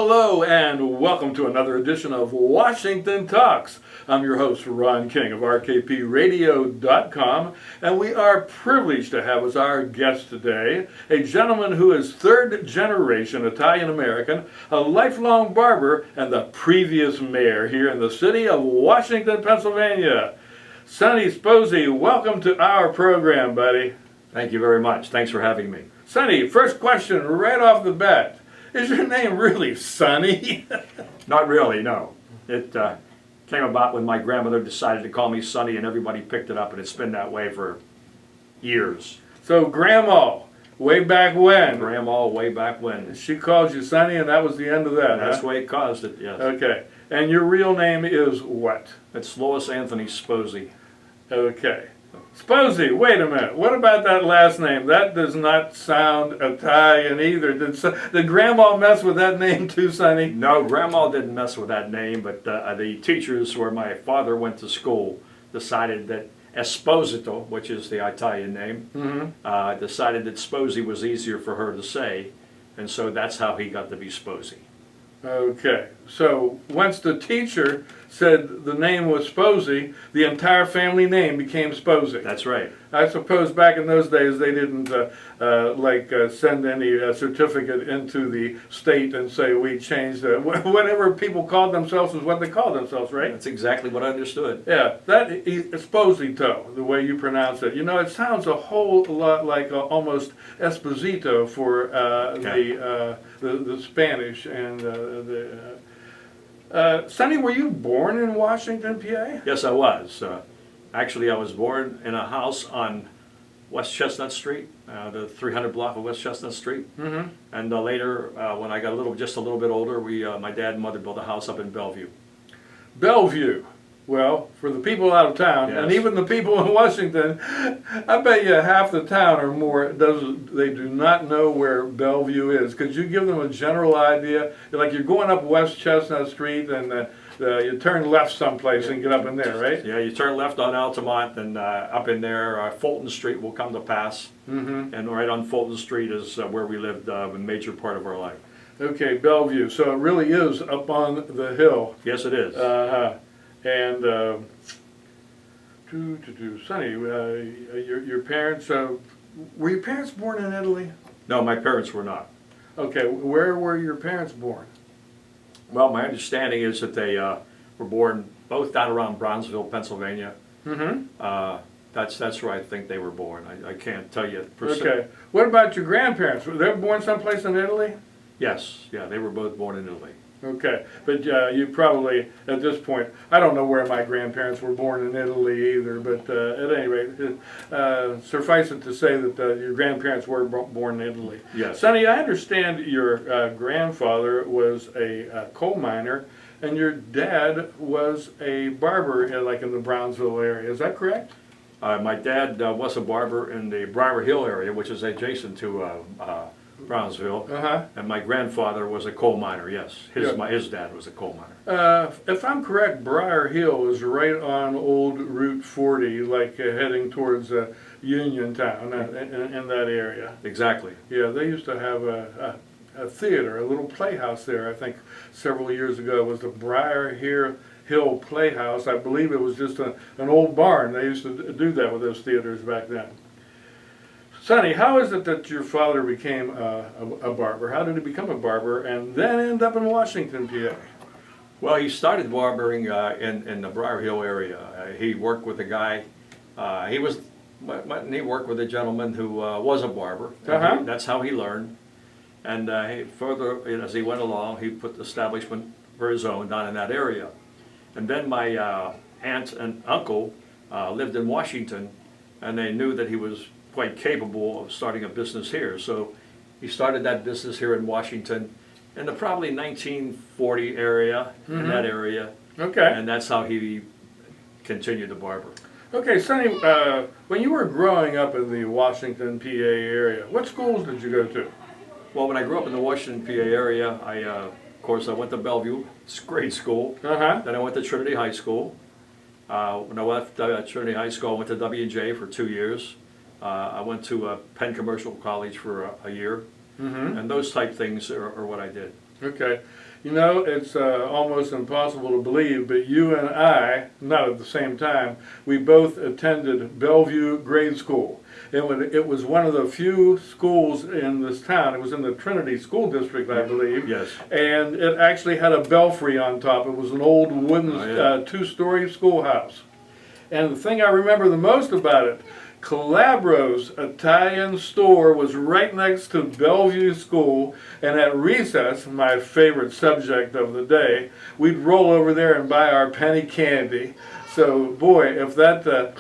hello, and welcome to another edition of Washington Talks. I'm your host, Ron King of RKPRadio.com, and we are privileged to have as our guest today a gentleman who is third-generation Italian-American, a lifelong barber, and the previous mayor here in the city of Washington, Pennsylvania. Sonny Spossey, welcome to our program, buddy. Thank you very much. Thanks for having me. Sonny, first question right off the bat. Is your name really Sonny? Not really, no. It came about when my grandmother decided to call me Sonny, and everybody picked it up, and it's been that way for years. So Grandma, way back when? Grandma, way back when. She called you Sonny, and that was the end of that, That's huh? the way it caused it, yes. Okay. And your real name is what? It's Lois Anthony Spossey. Okay. Spossey, wait a minute. What about that last name? That does not sound Italian either. Did Grandma mess with that name too, Sonny? No, Grandma didn't mess with that name, but the teachers where my father went to school decided that Esposito, which is the Italian name, decided that Spossey was easier for her to say, and so that's how he got to be Spossey. Okay, so once the teacher said the name was Spossey, the entire family name became Spossey. That's right. I suppose back in those days they didn't send any certificate into the state and say we changed whatever people called themselves is what they called themselves, right? That's exactly what I understood. Yeah, that Esposito, the way you pronounce it. You know, it sounds a whole lot like almost Esposito for the Spanish and Sonny, were you born in Washington, PA? Yes, I was. Actually, I was born in a house on West Chestnut Street, the 300 block of West Chestnut Street. And later, when I got just a little bit older, my dad and mother built a house up in Bellevue. Bellevue. Well, for the people out of town, yes, and even the people in Washington, I bet you half the town or more, they do not know where Bellevue is. Could you give them a general idea? Like you're going up West Chestnut Street and you turn left someplace and get up in there, right? Yeah, you turn left on Altamont, and up in there, Fulton Street will come to pass. And right on Fulton Street is where we lived a major part of our life. Okay, Bellevue. So it really is up on the hill. Yes, it is. And Sonny, your parents, were your parents born in Italy? No, my parents were not. Okay, where were your parents born? Well, my understanding is that they were born both down around Brownsville, Pennsylvania. That's where I think they were born. I can't tell you per se. Okay. What about your grandparents? Were they born someplace in Italy? Yes, yeah, they were both born in Italy. Okay, but you probably, at this point, I don't know where my grandparents were born in Italy either, but at any rate, suffice it to say that your grandparents were born in Italy. Yes. Sonny, I understand your grandfather was a coal miner, and your dad was a barber, like in the Brownsville area. Is that correct? My dad was a barber in the Briar Hill area, which is adjacent to Brownsville, and my grandfather was a coal miner. Yes, his dad was a coal miner. If I'm correct, Briar Hill is right on old Route 40, like heading towards Uniontown in that area. Exactly. Yeah, they used to have a theater, a little playhouse there. I think several years ago it was the Briar Hill Playhouse. I believe it was just an old barn. They used to do that with those theaters back then. Sonny, how is it that your father became a barber? How did he become a barber and then end up in Washington, PA? Well, he started barbering in the Briar Hill area. He worked with a guy. He worked with a gentleman who was a barber. That's how he learned. And further, as he went along, he put the establishment for his own down in that area. And then my aunt and uncle lived in Washington, and they knew that he was quite capable of starting a business here. So he started that business here in Washington in the probably 1940 area, in that area. Okay. And that's how he continued to barber. Okay, Sonny, when you were growing up in the Washington, PA area, what schools did you go to? Well, when I grew up in the Washington, PA area, of course, I went to Bellevue, it's grade school. Then I went to Trinity High School. When I left Trinity High School, I went to W&J for 2 years. I went to Penn Commercial College for a year, and those type things are what I did. Okay. You know, it's almost impossible to believe, but you and I, not at the same time, we both attended Bellevue Grade School. It was one of the few schools in this town. It was in the Trinity School District, I believe. Yes. And it actually had a belfry on top. It was an old wooden two-story schoolhouse. And the thing I remember the most about it, Calabro's Italian store was right next to Bellevue School, and at recess, my favorite subject of the day, we'd roll over there and buy our penny candy. So, boy, if that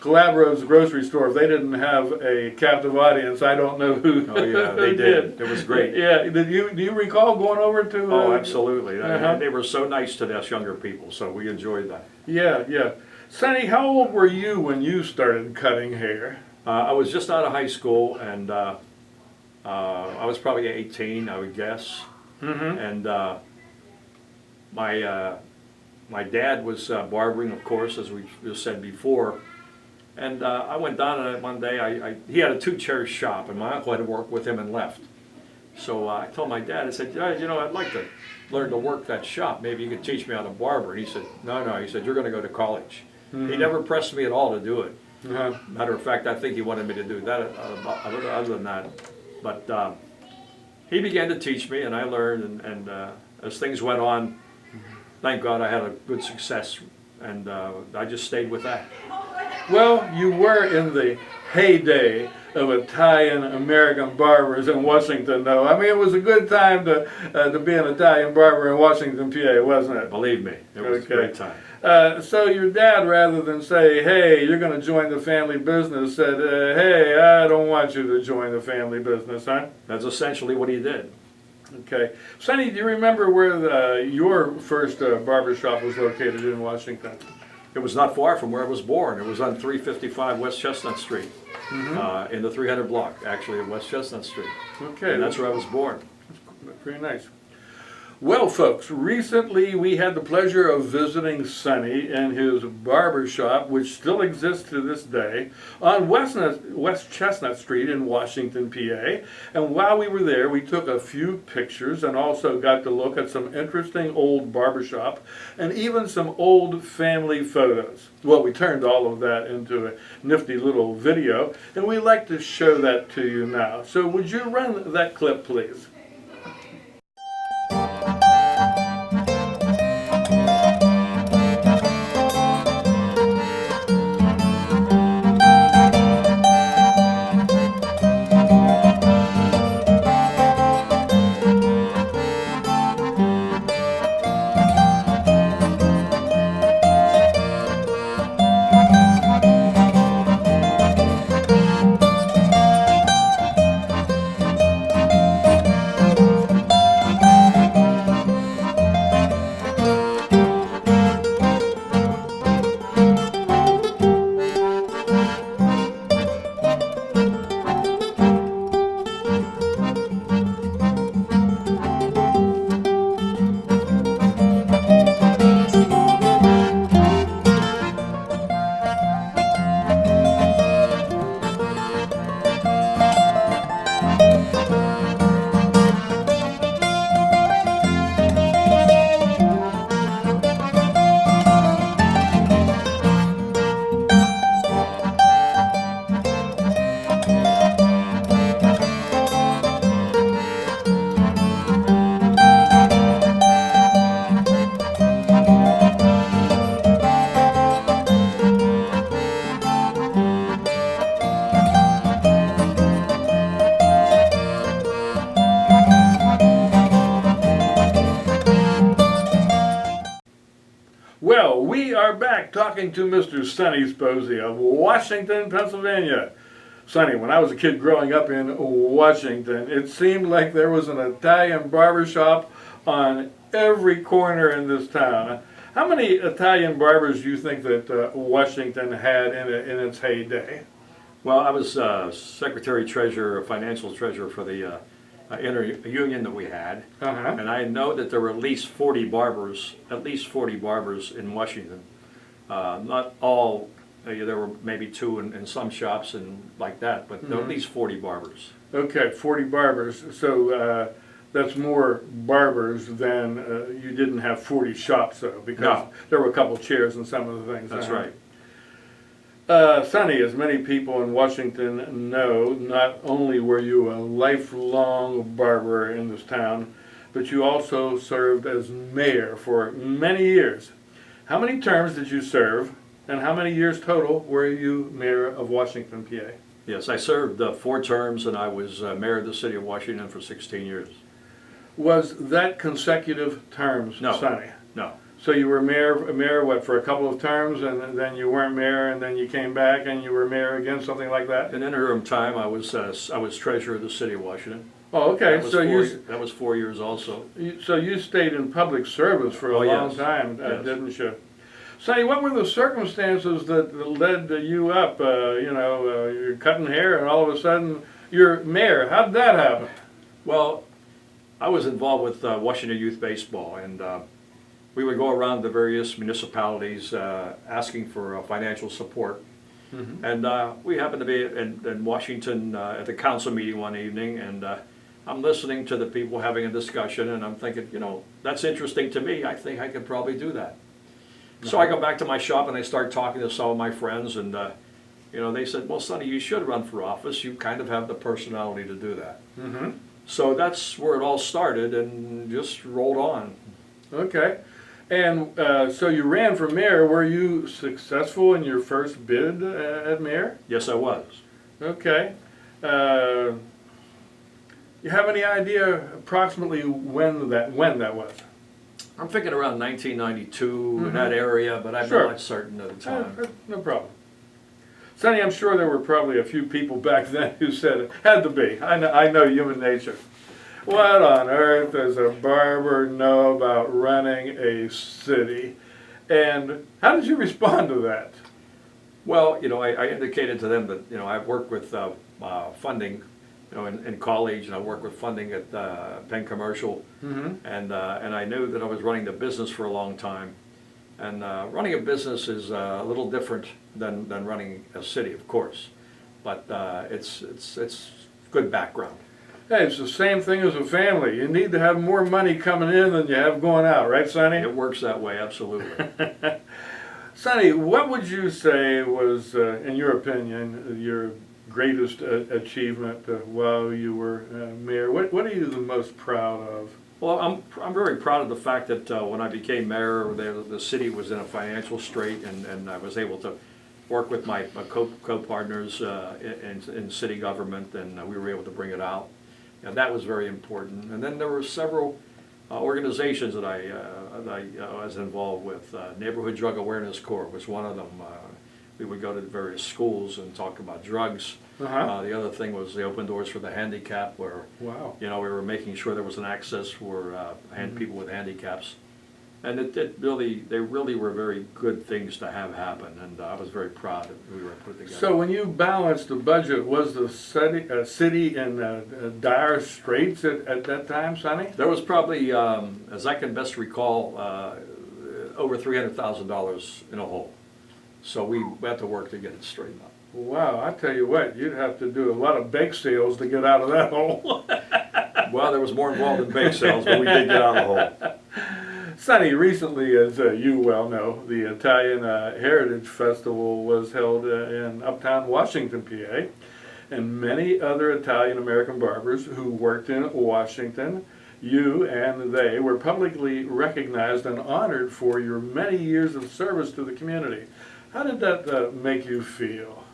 Calabro's grocery store, if they didn't have a captive audience, I don't know who. Oh yeah, they did. It was great. Yeah, do you recall going over to? Oh, absolutely. They were so nice to us younger people, so we enjoyed that. Yeah, yeah. Sonny, how old were you when you started cutting hair? I was just out of high school, and I was probably 18, I would guess. Mm-hmm. And my dad was barbering, of course, as we just said before. And I went down and one day. He had a two-chair shop, and my uncle had worked with him and left. So I told my dad, I said, yeah, you know, I'd like to learn to work that shop. Maybe you could teach me how to barber. And he said, no. He said, you're going to go to college. Mm-hmm. He never pressed me at all to do it. Uh-huh. Matter of fact, I think he wanted me to do that other than that. But he began to teach me, and I learned. And as things went on, thank God I had a good success, and I just stayed with that. Well, you were in the heyday of Italian-American barbers in Washington, though. I mean, it was a good time to be an Italian barber in Washington, PA, wasn't it? Believe me, it was a great time. So your dad, rather than say, hey, you're going to join the family business, said, hey, I don't want you to join the family business, huh? That's essentially what he did. Okay. Sonny, do you remember where your first barber shop was located in Washington? It was not far from where I was born. It was on 355 West Chestnut Street, in the 300 block, actually, of West Chestnut Street. Okay. And that's where I was born. That's pretty nice. Well, folks, recently we had the pleasure of visiting Sonny in his barber shop, which still exists to this day, on West Chestnut Street in Washington, PA. And while we were there, we took a few pictures and also got to look at some interesting old barbershop and even some old family photos. Well, we turned all of that into a nifty little video, and we'd like to show that to you now. So would you run that clip, please? Well, we are back talking to Mr. Sonny Spossey of Washington, Pennsylvania. Sonny, when I was a kid growing up in Washington, it seemed like there was an Italian barbershop on every corner in this town. How many Italian barbers do you think that Washington had in its heyday? Well, I was secretary treasurer, financial treasurer for the inter-union that we had, and I know that there were at least 40 barbers in Washington. Not all, there were maybe two in some shops and like that, but there were at least 40 barbers. Okay, 40 barbers. So that's more barbers than you didn't have 40 shops though, because No. there were a couple chairs and some of the things. That's right. Sonny, as many people in Washington know, not only were you a lifelong barber in this town, but you also served as mayor for many years. How many terms did you serve, and how many years total were you mayor of Washington, PA? Yes, I served 4 terms, and I was mayor of the city of Washington for 16 years. Was that consecutive terms, No. Sonny? No. So you were mayor, what, for a couple of terms, and then you weren't mayor, and then you came back and you were mayor again, something like that? In interim time, I was treasurer of the city of Washington. Oh, okay. That was 4 years also. So you stayed in public service for a long yes. time, Yes. didn't you? Sonny, what were the circumstances that led you up? You're cutting hair, and all of a sudden you're mayor. How did that happen? Well, I was involved with Washington Youth Baseball, and we would go around the various municipalities asking for financial support. Mm-hmm. And we happened to be in Washington at the council meeting one evening, and I'm listening to the people having a discussion, and I'm thinking, that's interesting to me. I think I could probably do that. So I go back to my shop and I start talking to some of my friends, and they said, well, Sonny, you should run for office. You kind of have the personality to do that. Mm-hmm. So that's where it all started, and just rolled on. Okay. And so you ran for mayor. Were you successful in your first bid at mayor? Yes, I was. Okay. You have any idea approximately when that was? I'm thinking around 1992 in that Mm-hmm. area, but I'm Sure. not certain of the time. No problem. Sonny, I'm sure there were probably a few people back then who said it had to be. I know human nature. What on earth does a barber know about running a city? And how did you respond to that? Well, I indicated to them that, I've worked with funding, in college, and I worked with funding at Penn Commercial, Mm-hmm. and I knew that I was running the business for a long time. And running a business is a little different than running a city, of course, but it's good background. Hey, it's the same thing as a family. You need to have more money coming in than you have going out, right, Sonny? It works that way, absolutely. Sonny, what would you say was, in your opinion, your greatest achievement while you were mayor? What are you the most proud of? Well, I'm very proud of the fact that when I became mayor, the city was in a financial strait, and I was able to work with my co-partners in city government, and we were able to bring it out. And that was very important. And then there were several organizations that I was involved with. Neighborhood Drug Awareness Corps was one of them. We would go to various schools and talk about drugs. Uh-huh. The other thing was the Open Doors for the Handicapped, where Wow. we were making sure there was an access for people with handicaps. And they really were very good things to have happen, and I was very proud that we were put together. So when you balanced the budget, was the city in dire straits at that time, Sonny? There was probably, as I can best recall, over $300,000 in a hole. So we had to work to get it straightened up. Wow, I tell you what, you'd have to do a lot of bake sales to get out of that hole. Well, there was more involved in bake sales, but we did get out of the hole. Sonny, recently, as you well know, the Italian Heritage Festival was held in uptown Washington, PA, and many other Italian-American barbers who worked in Washington, you and they, were publicly recognized and honored for your many years of service to the community. How did that make you feel?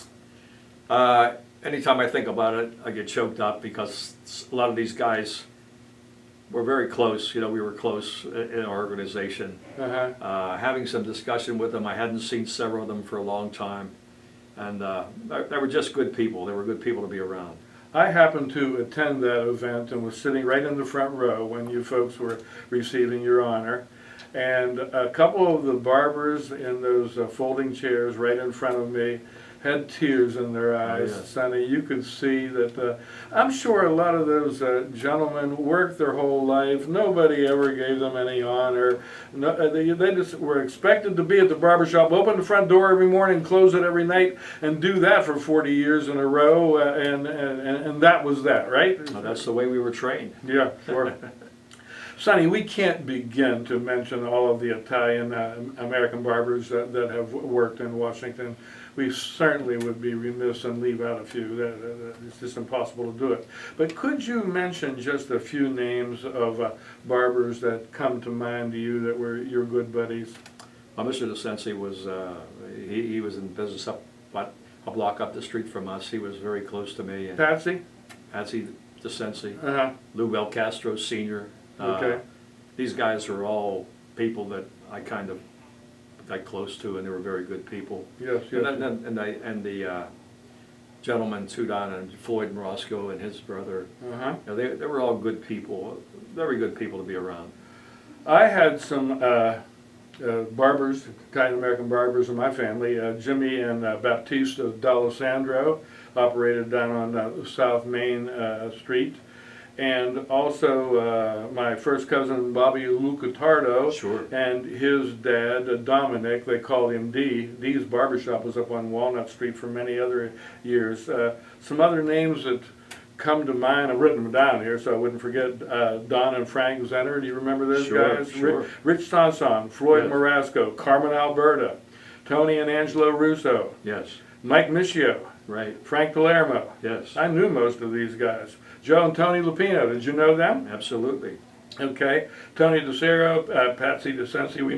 Anytime I think about it, I get choked up, because a lot of these guys were very close. We were close in our organization. Uh-huh. Having some discussion with them, I hadn't seen several of them for a long time, and they were just good people. They were good people to be around. I happened to attend that event and was sitting right in the front row when you folks were receiving your honor. And a couple of the barbers in those folding chairs right in front of me had tears in their eyes. yeah. Sonny, you could see that. I'm sure a lot of those gentlemen worked their whole life. Nobody ever gave them any honor. No, they just were expected to be at the barbershop, open the front door every morning, close it every night, and do that for 40 years in a row, and that was that, right? Well, that's the way we were trained. Yeah, sure. Sonny, we can't begin to mention all of the Italian American barbers that have worked in Washington. We certainly would be remiss and leave out a few. It's just impossible to do it. But could you mention just a few names of barbers that come to mind to you that were your good buddies? Well, Mr. DeCensi was, he was in business up a block up the street from us. He was very close to me. And Patsy? Patsy DeCensi, Uh-huh. Lou Belcastro Sr. Okay. These guys are all people that I kind of got close to, and they were very good people. Yes, yes. And the gentleman too down, and Floyd and Roscoe and his brother. Uh-huh. You know, they were all good people, very good people to be around. I had some barbers, Italian-American barbers in my family. Jimmy and Baptiste D'Alessandro operated down on South Main Street. And also my first cousin Bobby Lucatardo, Sure. and his dad Dominic, they called him D. D's barbershop was up on Walnut Street for many other years. Some other names that come to mind, I've written them down here so I wouldn't forget. Don and Frank Zenner, do you remember those Sure, guys? sure. Rich Sanson, Floyd Yes. Marasco, Carmen Alberta, Tony and Angelo Russo, Yes, Mike Michio, right, Frank Palermo. yes, I knew most of these guys. Joe and Tony Lupino, did you know them? absolutely. Okay. Tony DeCero, Patsy DeCensi, we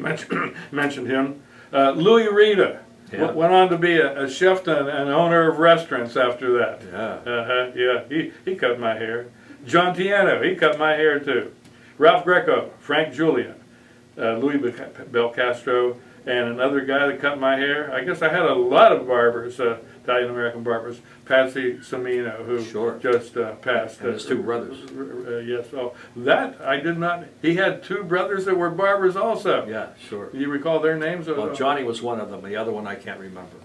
mentioned him. Louis Rita Yeah. went on to be a chef and owner of rrestaurants after that. Yeah, Yeah, he cut my hair. John Tiano, he cut my hair too. Ralph Greco, Frank Julian, Louis Belcastro, and another guy that cut my hair. I guess I had a lot of barbers, Italian-American barbers. Patsy Semino, who Sure. just passed. and his two brothers. Yes, oh, that I did not. He had two brothers that were barbers also. Yeah, sure. Do you recall their names? Well, Johnny was one of them. The other one I can't remember.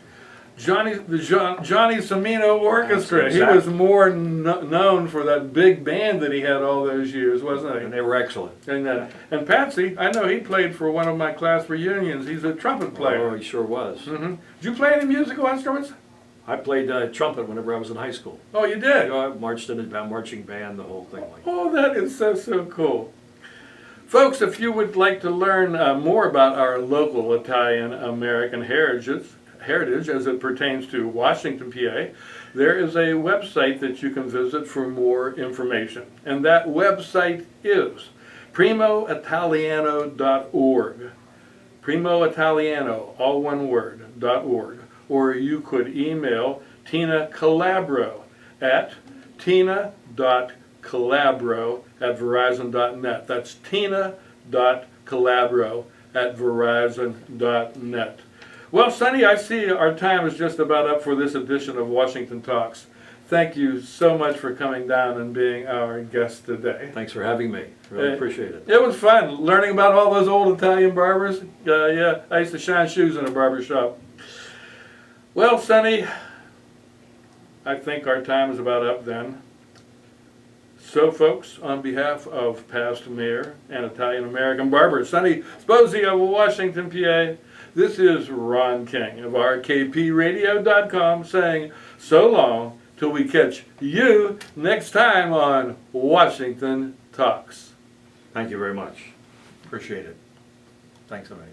Johnny Semino Orchestra. Exactly. He was more known for that big band that he had all those years, wasn't And he? they were excellent. And Patsy, I know he played for one of my class reunions. He's a trumpet player. Oh, he sure was. Did you play any musical instruments? I played trumpet whenever I was in high school. Oh, you did? You know, I marched in a marching band, the whole thing. Like Oh, that is so cool. Folks, if you would like to learn more about our local Italian-American heritage as it pertains to Washington, PA, there is a website that you can visit for more information. And that website is primoitaliano.org. Primo Italiano, all one word, .org. Or you could email Tina Calabro at tina.calabro@verizon.net. That's tina.calabro@verizon.net. Well, Sonny, I see our time is just about up for this edition of Washington Talks. Thank you so much for coming down and being our guest today. Thanks for having me. Really appreciate it. It was fun learning about all those old Italian barbers. Yeah, I used to shine shoes in a barber shop. Well, Sonny, I think our time is about up then. So, folks, on behalf of past mayor and Italian-American barber Sonny Spossey of Washington, PA, this is Ron King of RKPRadio.com saying so long till we catch you next time on Washington Talks. Thank you very much. Appreciate it. Thanks, Amelia.